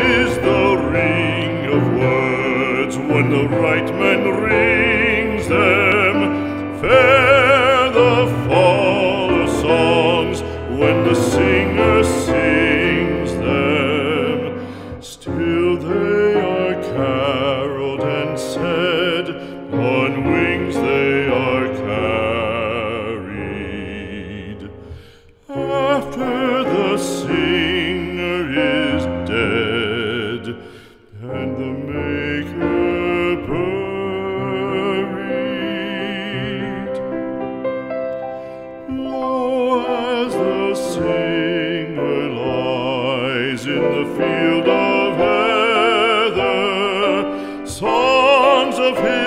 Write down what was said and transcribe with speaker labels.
Speaker 1: is the ring of words when the right man rings them. Fair the fall of songs when the singer sings them. Still they are caroled and said, on wings they are carried. After the singer is dead and the maker buried, lo, as the singer lies in the field of heather, songs of his